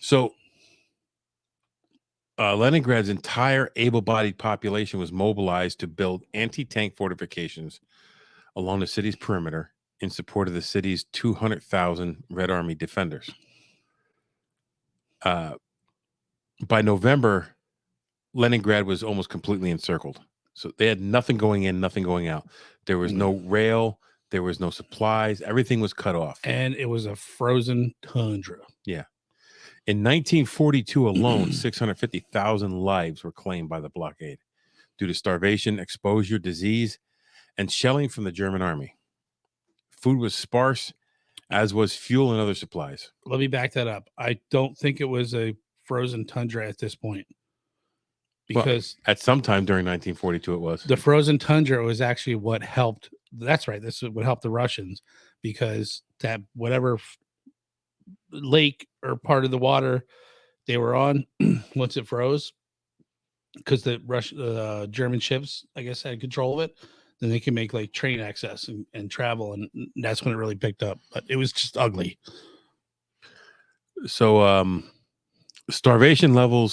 So Leningrad's entire able-bodied population was mobilized to build anti-tank fortifications along the city's perimeter in support of the city's 200,000 Red Army defenders. By November, Leningrad was almost completely encircled. So they had nothing going in, nothing going out. There was no rail. There was no supplies. Everything was cut off. And it was a frozen tundra. Yeah. In 1942 alone, 650,000 lives were claimed by the blockade due to starvation, exposure, disease, and shelling from the German army. Food was sparse, as was fuel and other supplies. Let me back that up. I don't think it was a frozen tundra at this point. Because at some time during 1942 it was. The frozen tundra was actually what helped. That's right. This would help the Russians, because that whatever lake or part of the water they were on, once it froze, because the German ships, I guess, had control of it, then they can make like train access and travel, and that's when it really picked up. But it was just ugly. So starvation level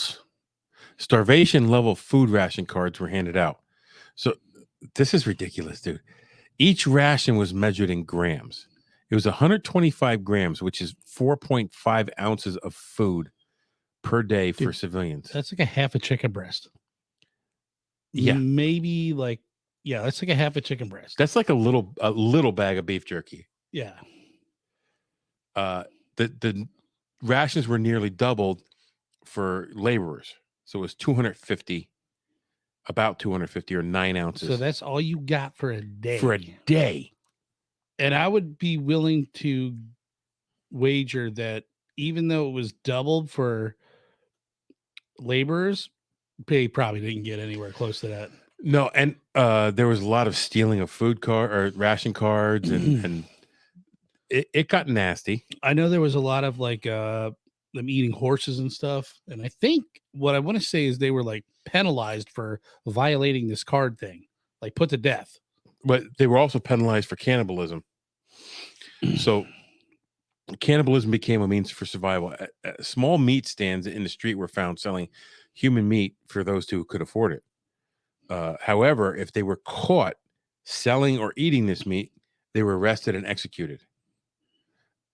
food ration cards were handed out. So this is ridiculous, dude. Each ration was measured in grams. It was 125 grams, which is 4.5 ounces of food per day for civilians. That's like a half a chicken breast. Yeah. Maybe like, yeah, that's like a half a chicken breast. That's like a little bag of beef jerky. Yeah. The rations were nearly doubled for laborers. So it was 250, about 250 or 9 ounces. So that's all you got for a day. For a day. And I would be willing to wager that even though it was doubled for laborers, they probably didn't get anywhere close to that. No, and there was a lot of stealing of ration cards, and it got nasty. I know there was a lot of like them eating horses and stuff. And I think what I want to say is they were like penalized for violating this card thing, like put to death. But they were also penalized for cannibalism. So cannibalism became a means for survival. Small meat stands in the street were found selling human meat for those who could afford it. However, if they were caught selling or eating this meat, they were arrested and executed.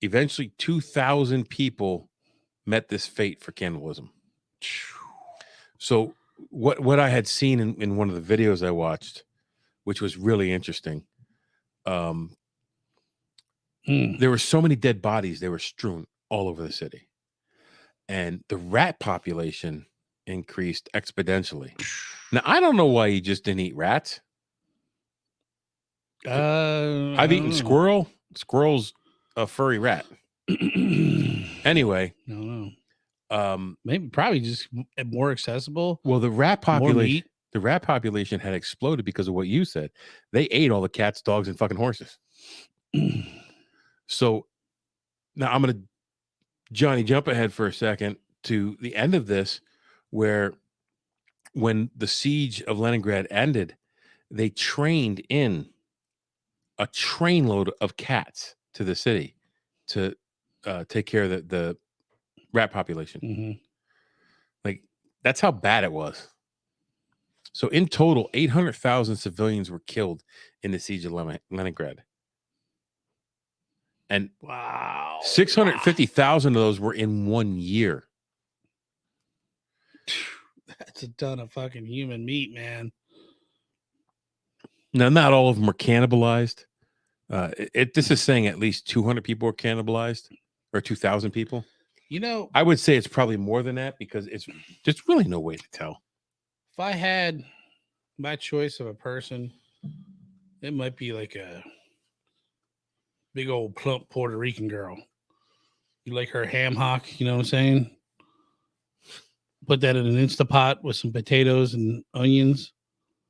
Eventually, 2,000 people met this fate for cannibalism. So what I had seen in one of the videos I watched, which was really interesting, there were so many dead bodies, they were strewn all over the city. And the rat population increased exponentially. Now, I don't know why you just didn't eat rats. I've eaten squirrel. Squirrel's a furry rat. Anyway. No. Maybe probably just more accessible. Well, the rat population had exploded because of what you said. They ate all the cats, dogs, and fucking horses. So now I'm going to Johnny jump ahead for a second to the end of this, where when the siege of Leningrad ended, they trained in a trainload of cats to the city to take care of the rat population. Mm-hmm. Like, that's how bad it was. So in total, 800,000 civilians were killed in the siege of Leningrad. And wow, 650,000 of those were in 1 year. That's a ton of fucking human meat, man. Now, not all of them were cannibalized. This is saying at least 200 people were cannibalized, or 2,000 people. You know, I would say it's probably more than that, because it's just really no way to tell. If I had my choice of a person, it might be like big old plump Puerto Rican girl. You like her ham hock, you know what I'm saying? Put that in an Instapot with some potatoes and onions.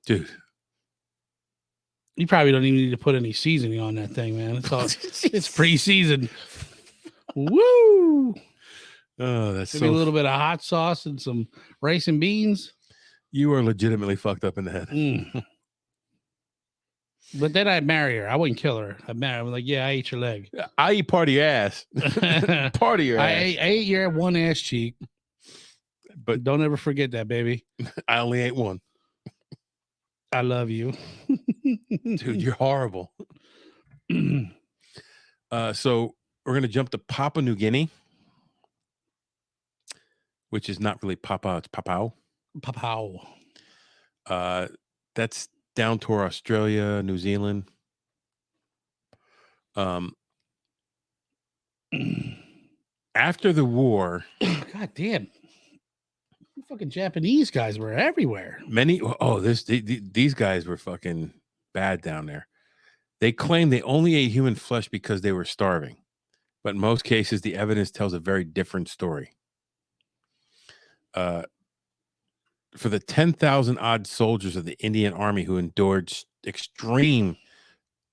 Dude. You probably don't even need to put any seasoning on that thing, man. It's all it's pre-seasoned. Woo! Oh, that's Maybe a little bit of hot sauce and some rice and beans. You are legitimately fucked up in the head. But then I'd marry her. I wouldn't kill her. I'd marry her. I'm like, yeah, I ate your leg. I eat part of your ass. Part of your ass. I ate your one ass cheek. But don't ever forget that, baby. I only ate one. I love you. Dude, you're horrible. So we're going to jump to Papua New Guinea, which is not really Papa, it's Papau. Papau. That's down toward Australia, New Zealand. After the war. God damn. Fucking Japanese guys were everywhere. These guys were fucking bad down there. They claim they only ate human flesh because they were starving, but in most cases the evidence tells a very different story. For the 10,000 odd soldiers of the Indian Army who endured extreme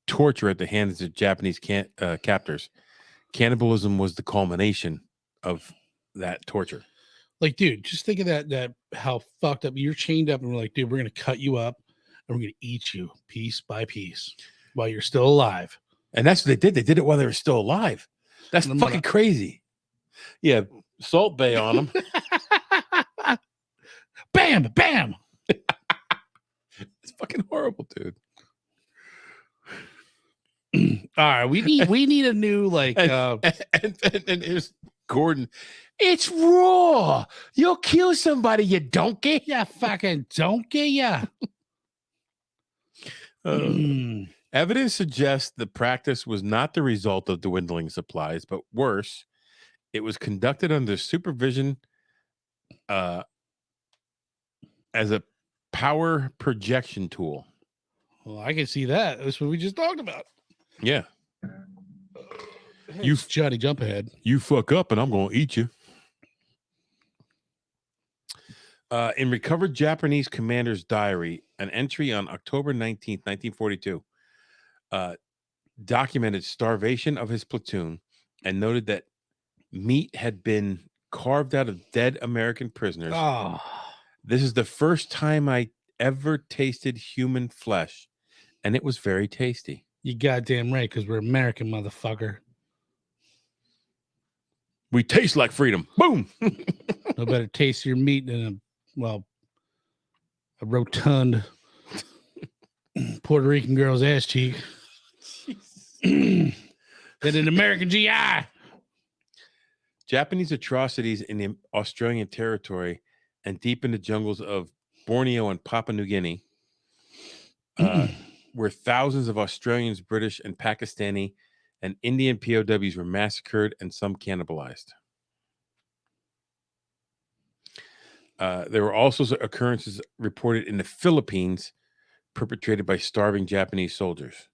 torture at the hands of Japanese captors, cannibalism was the culmination of that torture. Like, dude, just think of that how fucked up you're chained up, and we're like, dude, we're gonna cut you up and we're gonna eat you piece by piece while you're still alive. And that's what they did. They did it while they were still alive. That's fucking crazy. Yeah, Salt Bay on them. Bam, bam. It's fucking horrible, dude. All right, we need a new like and here's Gordon. It's raw. You'll kill somebody, you donkey. Yeah, fucking donkey, yeah. Evidence suggests the practice was not the result of dwindling supplies, but worse, it was conducted under supervision as a power projection tool. Well, I can see that. That's what we just talked about. Yeah. You Johnny jump ahead. You fuck up and I'm going to eat you. In recovered Japanese commander's diary, an entry on October 19th, 1942, documented starvation of his platoon and noted that meat had been carved out of dead American prisoners. Oh. This is the first time I ever tasted human flesh, and it was very tasty. You goddamn right, because we're American, motherfucker. We taste like freedom. Boom. No better taste your meat than a rotund Puerto Rican girl's ass cheek than an American GI. Japanese atrocities in the Australian territory and deep in the jungles of Borneo and Papua New Guinea, where thousands of Australians, British, and Pakistani and Indian POWs were massacred and some cannibalized. There were also occurrences reported in the Philippines perpetrated by starving Japanese soldiers.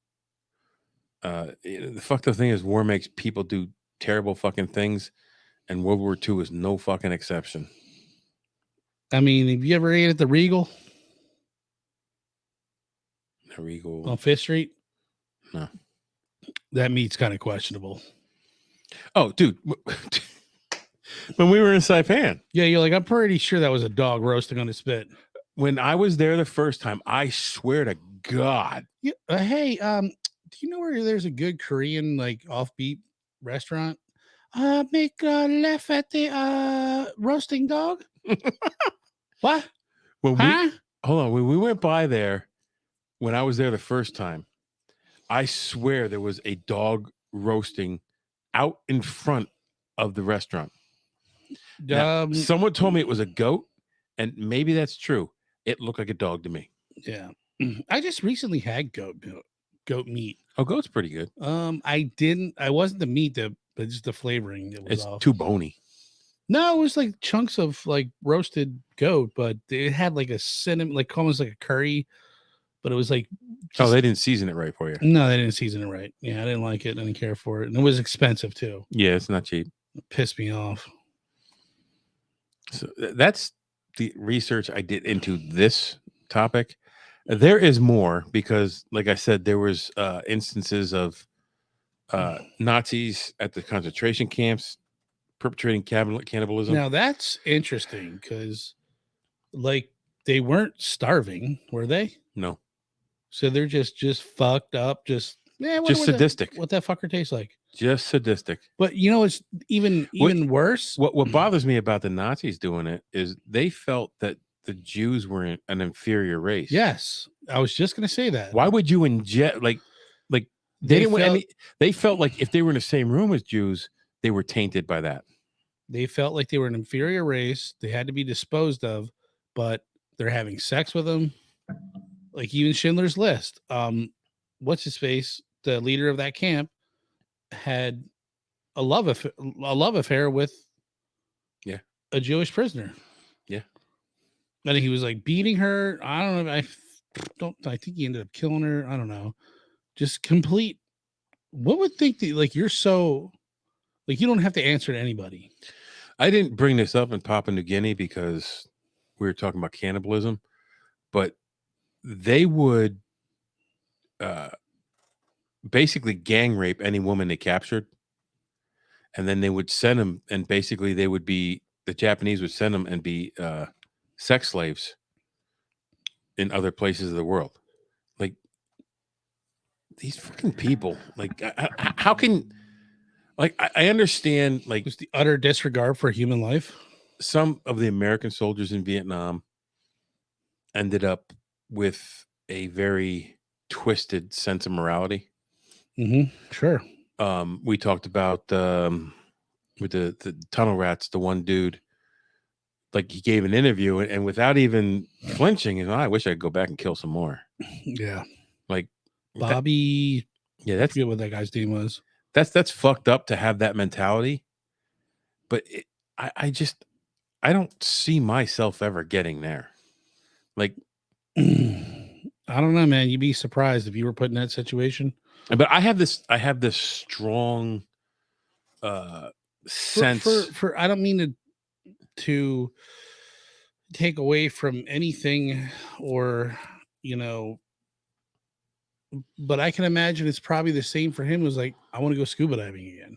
The fucked up thing is war makes people do terrible fucking things, and World War II is no fucking exception. I mean, have you ever ate at the Regal? The Regal on Fifth Street? No. That meat's kind of questionable. Oh, dude. When we were in Saipan. Yeah, you're like, I'm pretty sure that was a dog roasting on a spit. When I was there the first time, I swear to God. Yeah, hey, do you know where there's a good Korean, like, offbeat restaurant? Make a left at the roasting dog. What? Hold on. When we went by there, when I was there the first time, I swear there was a dog roasting out in front of the restaurant. Now, someone told me it was a goat, and maybe that's true. It looked like a dog to me. Yeah. I just recently had goat meat. Oh, goat's pretty good. I wasn't the meat, but just the flavoring. It's too bony. No, it was like chunks of like roasted goat, but it had like a cinnamon, like almost like a curry, but it was like just, they didn't season it right for you. No, they didn't season it right. Yeah, I didn't like it. I didn't care for it. And it was expensive too. Yeah, it's not cheap. It pissed me off. So that's the research I did into this topic. There is more because, like I said, there was instances of Nazis at the concentration camps perpetrating cannibalism. Now that's interesting because, like, they weren't starving, were they? No, So they're just fucked up, just sadistic. What that fucker tastes like. Just sadistic. But you know, it's even worse. What bothers me about the Nazis doing it is they felt that the Jews were an inferior race. Yes, I was just gonna say that. Why would you inject like they didn't want any? They felt like if they were in the same room as Jews, they were tainted by that. They felt like they were an inferior race. They had to be disposed of, but they're having sex with them. Like even Schindler's List. What's his face? The leader of that camp had a love affair with a Jewish prisoner. Yeah. And he was like beating her. I don't know. I think he ended up killing her. I don't know. Just complete. What would think that, like, you're so, like, you don't have to answer to anybody. I didn't bring this up in Papua New Guinea because we were talking about cannibalism, but they would basically gang rape any woman they captured. And then they would send them, and basically the Japanese would send them and be sex slaves in other places of the world. Like, these fucking people, like, how can, like, I understand, like, Just the utter disregard for human life. Some of the American soldiers in Vietnam ended up with a very twisted sense of morality. Mm-hmm. Sure. We talked about with the tunnel rats, the one dude, like, he gave an interview and without even flinching, I wish I could go back and kill some more. Yeah. Like Bobby. I forget what that guy's name was. That's fucked up to have that mentality. But I don't see myself ever getting there. Like, I don't know, man. You'd be surprised if you were put in that situation. But I have this strong sense for I don't mean to take away from anything or, but I can imagine it's probably the same for him. It was like, I want to go scuba diving again.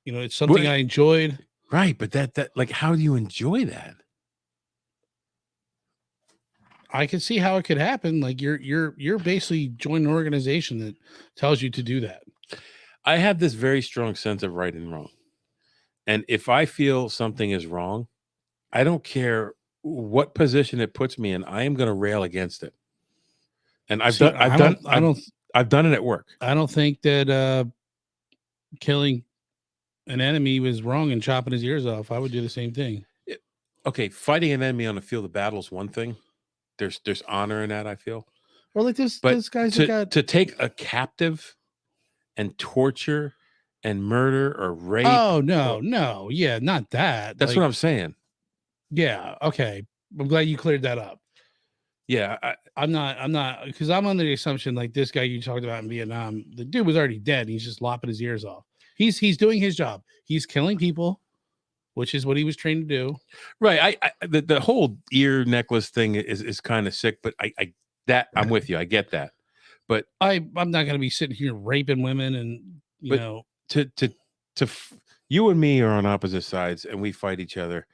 It's something I enjoyed. Right. But that like, how do you enjoy that? I can see how it could happen. Like you're basically joining an organization that tells you to do that. I have this very strong sense of right and wrong. And if I feel something is wrong, I don't care what position it puts me in. I am going to rail against it. And I've done it at work. I don't think that killing an enemy was wrong and chopping his ears off. I would do the same thing. Okay, fighting an enemy on the field of battle is one thing. There's honor in that, I feel. Or like this guy's to take a captive and torture and murder or rape. Oh no, yeah, not that. That's what I'm saying. Yeah, okay. I'm glad you cleared that up. Yeah, I'm not because I'm under the assumption like this guy you talked about in Vietnam, the dude was already dead. And he's just lopping his ears off. He's doing his job. He's killing people, which is what he was trained to do. Right. The whole ear necklace thing is kind of sick, but I'm with you. I get that. But I'm not going to be sitting here raping women and you know. You and me are on opposite sides and we fight each other.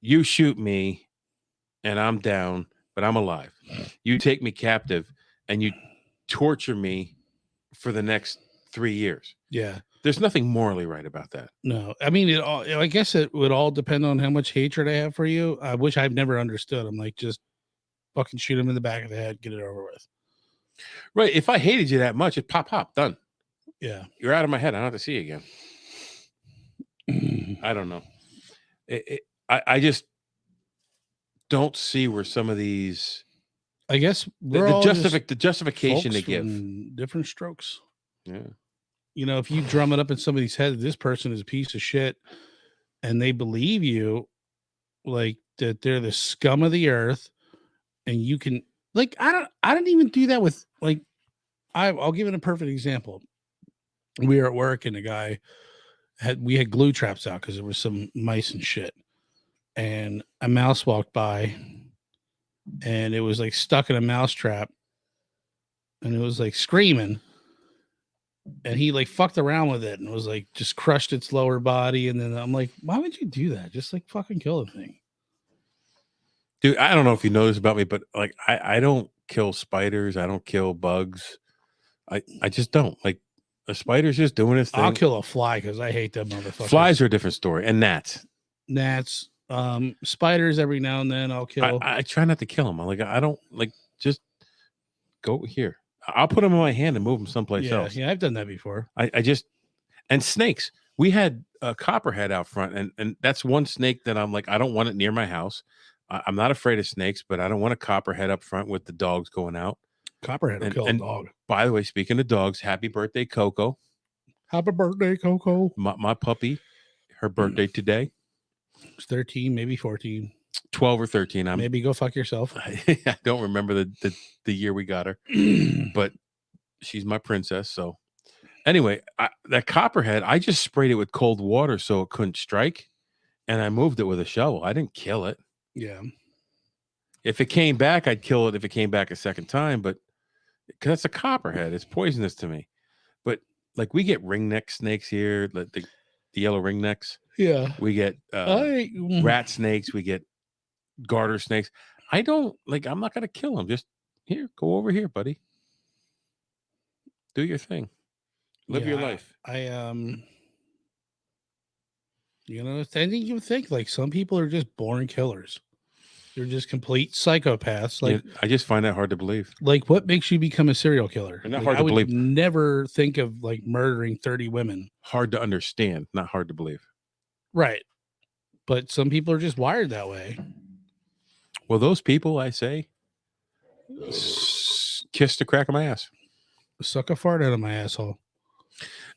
You shoot me and I'm down, but I'm alive. You take me captive and you torture me for the next 3 years. Yeah. There's nothing morally right about that. No, I mean, I guess it would all depend on how much hatred I have for you, which I've never understood. I'm like, just fucking shoot him in the back of the head, get it over with. Right. If I hated you that much, it's pop, done. Yeah. You're out of my head. I don't have to see you again. I don't know. I just don't see where some of these. I guess the justification they give different strokes. Yeah. If you drum it up in somebody's head, this person is a piece of shit, and they believe you, like that they're the scum of the earth, and you can Like I didn't even do that with like I'll give it a perfect example. We were at work and the guy we had glue traps out because there was some mice and shit. And a mouse walked by and it was like stuck in a mouse trap and it was like screaming. And he like fucked around with it and was like just crushed its lower body. And then I'm like, why would you do that? Just like fucking kill the thing. Dude, I don't know if you know this about me, but like I don't kill spiders. I don't kill bugs. I just don't. Like a spider's just doing its thing. I'll kill a fly because I hate them motherfuckers. Flies are a different story. And gnats. Spiders every now and then I'll kill. I try not to kill them. I'm like, I don't like just go here. I'll put them in my hand and move them someplace else. Yeah, I've done that before. I just and snakes. We had a copperhead out front, and that's one snake that I'm like, I don't want it near my house. I'm not afraid of snakes, but I don't want a copperhead up front with the dogs going out. Copperhead will kill a dog. By the way, speaking of dogs, happy birthday, Coco. Happy birthday, Coco. My puppy, her birthday today. It's 13, maybe 14. 12 or 13. Maybe go fuck yourself. I don't remember the year we got her, but she's my princess. So anyway, that copperhead, I just sprayed it with cold water so it couldn't strike, and I moved it with a shovel. I didn't kill it. Yeah. If it came back, I'd kill it if it came back a second time, but because it's a copperhead, it's poisonous to me. But like we get ringneck snakes here, the yellow ringnecks. Yeah. We get rat snakes. We get garter snakes. I'm not going to kill them. Just here, go over here, buddy. Do your thing. Live your life. I think you think like some people are just born killers. They're just complete psychopaths. Like I just find that hard to believe. Like what makes you become a serial killer? Not Like, hard to believe. Never think of like murdering 30 women. Hard to understand, not hard to believe. Right. But some people are just wired that way. Well, those people, I say, kiss the crack of my ass. Suck a fart out of my asshole.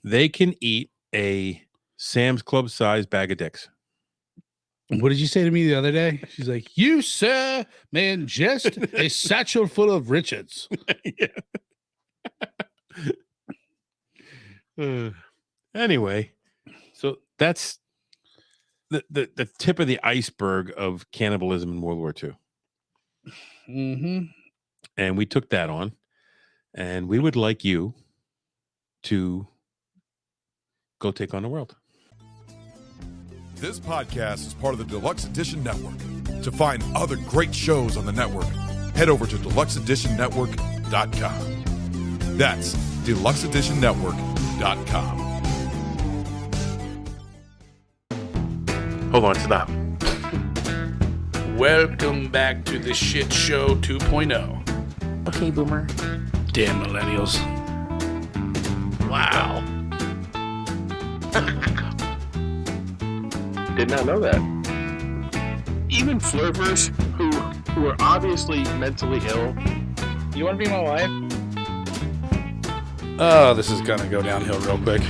They can eat a Sam's Club size bag of dicks. What did you say to me the other day? She's like, you, sir, man, just a satchel full of Richards. Anyway, so that's the tip of the iceberg of cannibalism in World War II. Mm-hmm. And we took that on, and we would like you to go take on the world. This podcast is part of the Deluxe Edition Network. To find other great shows on the network, head over to deluxeeditionnetwork.com. That's deluxeeditionnetwork.com. Hold on, stop. Welcome back to the Shit Show 2.0. Okay, boomer. Damn millennials. Wow. Did not know that. Even flirters who are obviously mentally ill. You want to be my wife? Oh, this is gonna go downhill real quick.